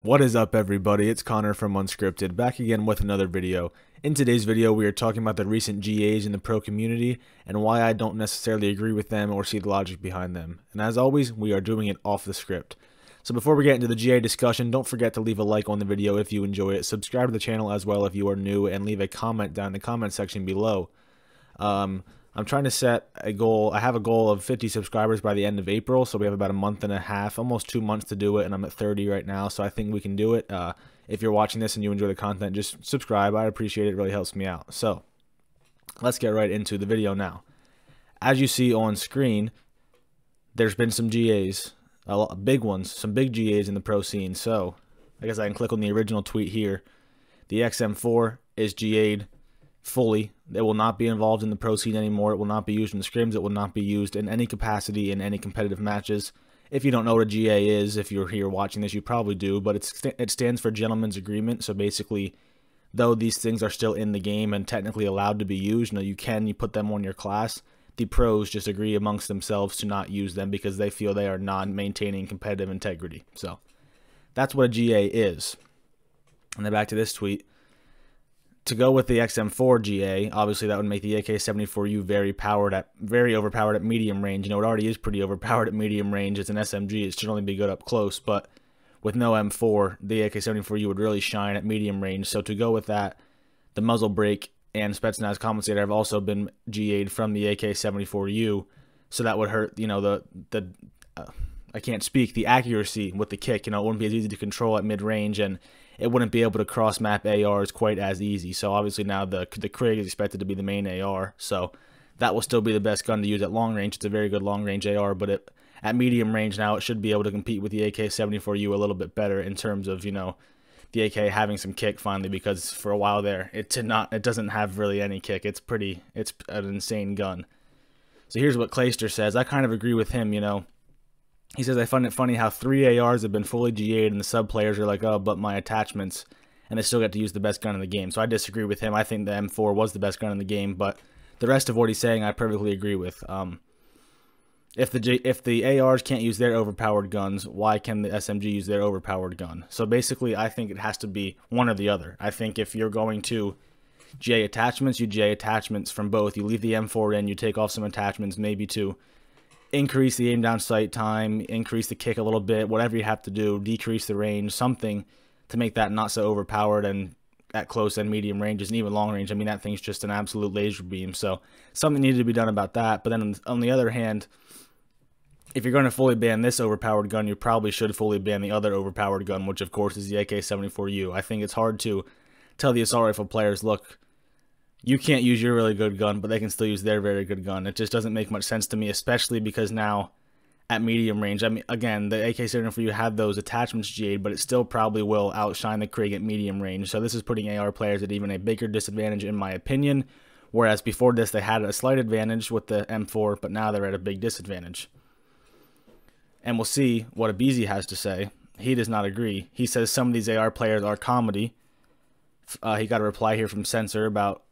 What is up, everybody? It's Connor from Unscripted, back again with another video. In today's video, we are talking about the recent GAs in the pro community and why I don't necessarily agree with them or see the logic behind them. And as always, we are doing it off the script. So before we get into the GA discussion, don't forget to leave a like on the video if you enjoy it, subscribe to the channel as well if you are new, and leave a comment down in the comment section below. I'm trying to set a goal. I have a goal of 50 subscribers by the end of April, so we have about a month and a half, almost 2 months to do it, and I'm at 30 right now, so I think we can do it. If you're watching this and you enjoy the content, just subscribe. I'd appreciate it. It really helps me out. So let's get right into the video now. As you see on screen, there's been some GAs, a lot, big ones, some big GAs in the pro scene. So I guess I can click on the original tweet here. The XM4 is GA'd fully. It will not be involved in the pro scene anymore. It will not be used in scrims. It will not be used in any capacity in any competitive matches. If you don't know what a GA is, if you're here watching this, you probably do, but it stands for Gentleman's Agreement. So basically, though these things are still in the game and technically allowed to be used, you put them on your class, the pros just agree amongst themselves to not use them because they feel they are not maintaining competitive integrity. So that's what a GA is. And then back to this tweet. To go with the XM4 GA, obviously that would make the AK74u very overpowered at medium range. It already is pretty overpowered at medium range. It's an SMG. It should only be good up close, but with no M4, the AK74u would really shine at medium range. So to go with that, the muzzle brake and Spetsnaz compensator have also been GA'd from the AK74u, so that would hurt, I can't speak, the accuracy with the kick. It wouldn't be as easy to control at mid-range, and it wouldn't be able to cross-map ARs quite as easy. So obviously now the Krig is expected to be the main AR, so that will still be the best gun to use at long range. It's a very good long-range AR, but at medium range now it should be able to compete with the AK74u a little bit better in terms of, the AK having some kick finally, because for a while there it doesn't have really any kick. It's an insane gun. So here's what Clayster says. I kind of agree with him, He says, I find it funny how 3 ARs have been fully GA'd and the sub players are like, oh, but my attachments, and they still get to use the best gun in the game. So I disagree with him. I think the M4 was the best gun in the game, but the rest of what he's saying I perfectly agree with. If the ARs can't use their overpowered guns, why can the SMG use their overpowered gun? So basically, I think it has to be one or the other. I think if you're going to GA attachments, you GA attachments from both. You leave the M4 in, you take off some attachments, maybe to increase the aim down sight time, increase the kick a little bit, whatever you have to do, decrease the range, something to make that not so overpowered and at close and medium ranges and even long range. I mean, that thing's just an absolute laser beam. So something needed to be done about that. But then on the other hand, if you're going to fully ban this overpowered gun, you probably should fully ban the other overpowered gun, which of course is the AK74u. I think it's hard to tell the assault rifle players, look, you can't use your really good gun, but they can still use their very good gun. It just doesn't make much sense to me, especially because now at medium range, I mean, again, the AK74u had those attachments GA'd, but it still probably will outshine the Krig at medium range. So this is putting AR players at even a bigger disadvantage, in my opinion, whereas before this they had a slight advantage with the M4, but now they're at a big disadvantage. And we'll see what Abizi has to say. He does not agree. He says some of these AR players are comedy. He got a reply here from Censor about,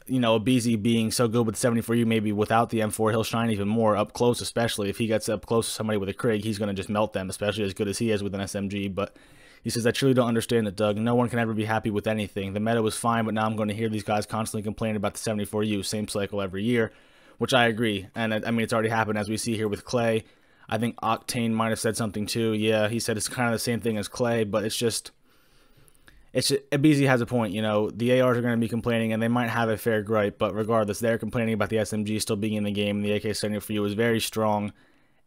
Abizi being so good with 74u, maybe without the M4, he'll shine even more up close, especially if he gets up close to somebody with a Krig, he's going to just melt them, especially as good as he is with an SMG. But he says, I truly don't understand it, Doug. No one can ever be happy with anything. The meta was fine, but now I'm going to hear these guys constantly complain about the 74u, same cycle every year, which I agree. And I mean, it's already happened, as we see here with Clay. I think Octane might have said something too. Yeah, he said it's kind of the same thing as Clay, but it's just Abizi has a point. The ARs are going to be complaining, and they might have a fair gripe, but regardless, they're complaining about the SMG still being in the game. The AK74u is very strong,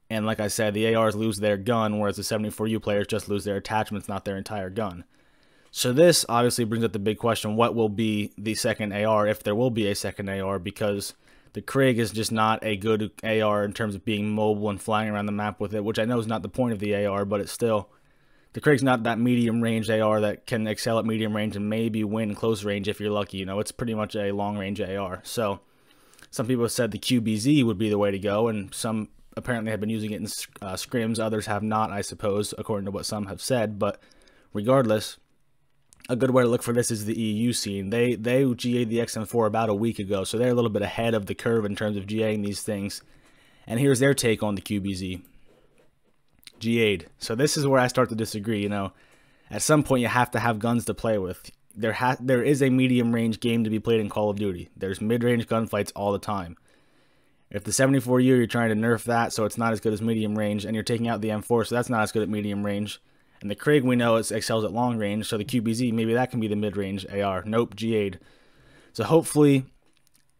and like I said, the ARs lose their gun, whereas the 74u players just lose their attachments, not their entire gun. So this obviously brings up the big question, what will be the second AR, if there will be a second AR, because the Krig is just not a good AR in terms of being mobile and flying around the map with it, which I know is not the point of the AR, but it's still, the Krig's not that medium range AR that can excel at medium range and maybe win close range if you're lucky. It's pretty much a long range AR. So some people have said the QBZ would be the way to go, and some apparently have been using it in scrims. Others have not, I suppose, according to what some have said. But regardless, a good way to look for this is the EU scene. They GA'd the XM4 about a week ago, so they're a little bit ahead of the curve in terms of GAing these things. And here's their take on the QBZ. GA'd. So this is where I start to disagree. You know, at some point you have to have guns to play with. There is a medium range game to be played in Call of Duty. There's mid-range gunfights all the time. If the 74u, you're trying to nerf that so it's not as good as medium range, and you're taking out the M4, so that's not as good at medium range. And the Krig, we know, excels at long range, so the QBZ, maybe that can be the mid-range AR. Nope, GA'd. So hopefully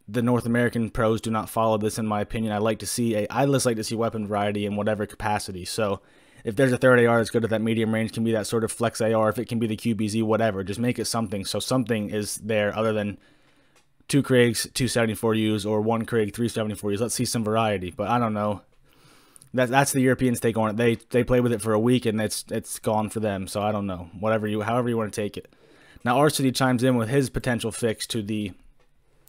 the North American pros do not follow this, in my opinion. I just like to see weapon variety in whatever capacity. So if there's a third AR that's good at that medium range, can be that sort of flex AR, if it can be the QBZ, whatever. Just make it something, so something is there other than 2 Krigs, 2 74Us, or 1 Krig, 3 74Us. Let's see some variety, but I don't know. That's the Europeans' take on it. They play with it for a week and it's gone for them. So I don't know. However you want to take it. Now Arcity chimes in with his potential fix to the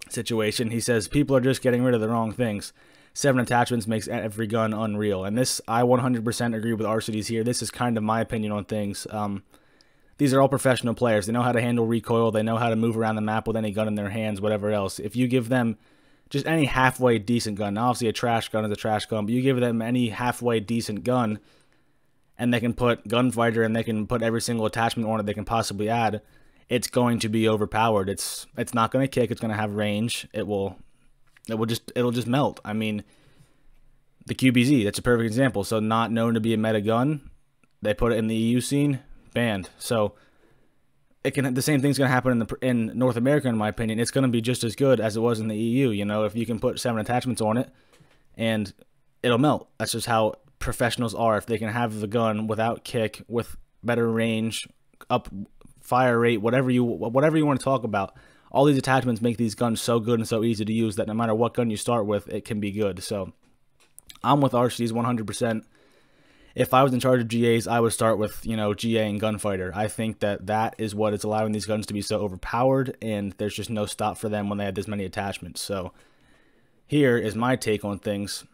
situation. He says people are just getting rid of the wrong things. 7 attachments makes every gun unreal. And this, I 100% agree with Arcity's here. This is kind of my opinion on things. These are all professional players. They know how to handle recoil. They know how to move around the map with any gun in their hands, whatever else. If you give them just any halfway decent gun, now obviously a trash gun is a trash gun, but you give them any halfway decent gun, and they can put gunfighter and they can put every single attachment on it they can possibly add, it's going to be overpowered. It's not going to kick. It's going to have range. It'll just melt. I mean, the QBZ, that's a perfect example. So not known to be a meta gun, they put it in the EU scene, banned. So the same thing's going to happen in North America, in my opinion. It's going to be just as good as it was in the EU. You know, if you can put 7 attachments on it, and it'll melt. That's just how professionals are. If they can have the gun without kick, with better range, up fire rate, whatever you want to talk about, all these attachments make these guns so good and so easy to use that no matter what gun you start with, it can be good. So I'm with Arcity's 100%. If I was in charge of GAs, I would start with, you know, GA and Gunfighter. I think that is what is allowing these guns to be so overpowered, and there's just no stop for them when they have this many attachments. So here is my take on things.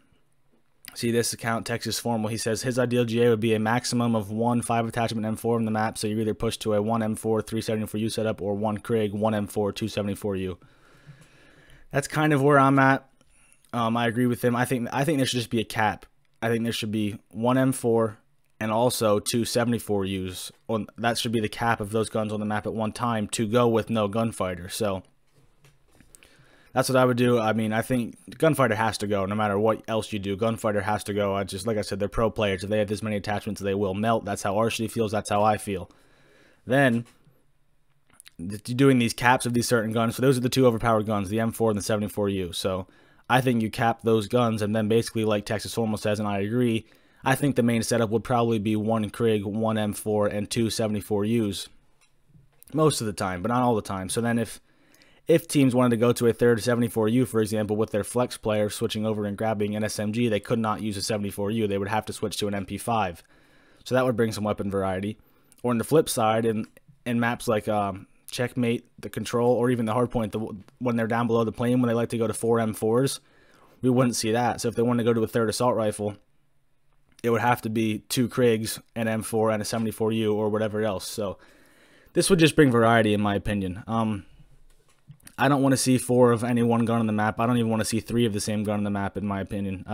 See this account, Texas Formal, he says his ideal GA would be a maximum of 1 5-attachment M4 in the map, so you either push to a 1 M4 374U setup or 1 Krig 1 M4 274U. That's kind of where I'm at. I agree with him. I think there should just be a cap. I think there should be 1 M4 and also 2 74Us. That should be the cap of those guns on the map at one time to go with no Gunfighter. So that's what I would do. I mean, I think Gunfighter has to go no matter what else you do. Gunfighter has to go. Like I said, they're pro players. If they have this many attachments, they will melt. That's how Arcity feels. That's how I feel. Then doing these caps of these certain guns. So those are the 2 overpowered guns, the M4 and the 74U. So I think you cap those guns, and then basically, like Texas Formal says, and I agree, I think the main setup would probably be 1 Krig, 1 M4, and 2 74Us. Most of the time, but not all the time. So then if teams wanted to go to a third 74U, for example, with their flex player switching over and grabbing an SMG, they could not use a 74U. They would have to switch to an MP5. So that would bring some weapon variety. Or on the flip side, in maps like Checkmate, the Control, or even the Hardpoint, when they're down below the plane, when they like to go to 4 M4s, we wouldn't see that. So if they want to go to a third assault rifle, it would have to be 2 Krigs, an M4, and a 74U, or whatever else. So this would just bring variety, in my opinion. I don't want to see 4 of any one gun on the map. I don't even want to see 3 of the same gun on the map, in my opinion.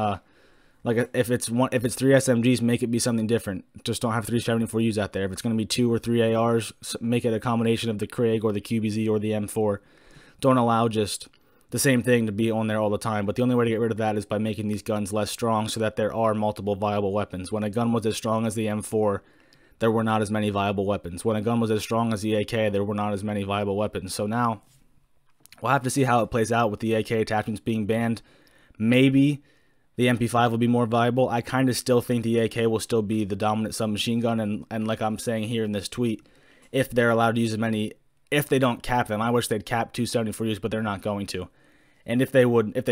Like if it's 3 SMGs, make it be something different. Just don't have 3 74Us out there. If it's going to be 2 or 3 ARs, make it a combination of the Krig or the QBZ or the M4. Don't allow just the same thing to be on there all the time. But the only way to get rid of that is by making these guns less strong so that there are multiple viable weapons. When a gun was as strong as the M4, there were not as many viable weapons. When a gun was as strong as the AK, there were not as many viable weapons. So now we'll have to see how it plays out with the AK attachments being banned. Maybe the MP5 will be more viable. I kind of still think the AK will still be the dominant submachine gun, and like I'm saying here in this tweet, if they're allowed to use as many, if they don't cap them, I wish they'd cap 2 74Us, but they're not going to. And if they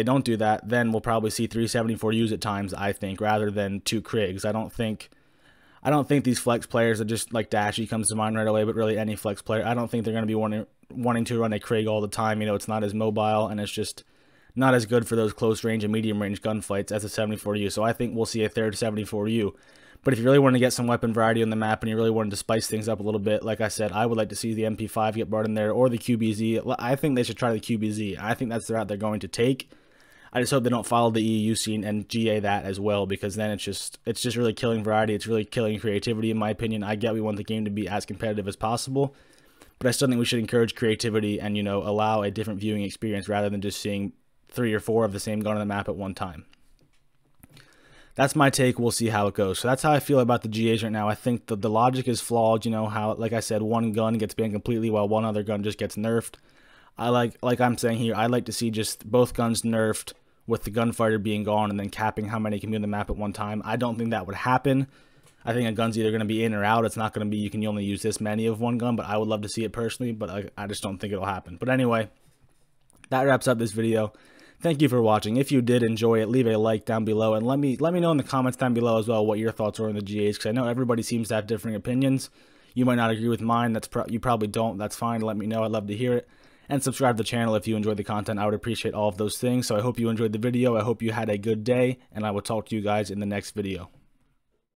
don't do that, then we'll probably see 3 74Us at times, I think, rather than 2 Krigs. I don't think these flex players are just like Dashy comes to mind right away, but really any flex player, I don't think they're going to be wanting to run a Krig all the time. You know, it's not as mobile, and it's just not as good for those close range and medium range gunfights as a 74U. So I think we'll see a third 74U. But if you really want to get some weapon variety on the map and you really wanted to spice things up a little bit, like I said, I would like to see the MP5 get brought in there, or the QBZ. I think they should try the QBZ. I think that's the route they're going to take. I just hope they don't follow the EU scene and GA that as well, because then it's just really killing variety. It's really killing creativity, in my opinion. I get we want the game to be as competitive as possible, but I still think we should encourage creativity and, you know, allow a different viewing experience rather than just seeing 3 or 4 of the same gun on the map at one time. That's my take. We'll see how it goes. So that's how I feel about the GAs right now. I think the logic is flawed. You know how, like I said, one gun gets banned completely while one other gun just gets nerfed. Like I'm saying here, I'd like to see just both guns nerfed with the gunfighter being gone and then capping how many can be on the map at one time. I don't think that would happen. I think a gun's either going to be in or out. It's not going to be you can only use this many of one gun, but I would love to see it personally, but I just don't think it'll happen. But anyway, that wraps up this video. Thank you for watching. If you did enjoy it, leave a like down below and let me know in the comments down below as well what your thoughts are on the GAs, because I know everybody seems to have differing opinions. You might not agree with mine. You probably don't. That's fine. Let me know. I'd love to hear it. And subscribe to the channel if you enjoyed the content. I would appreciate all of those things. So I hope you enjoyed the video. I hope you had a good day, and I will talk to you guys in the next video.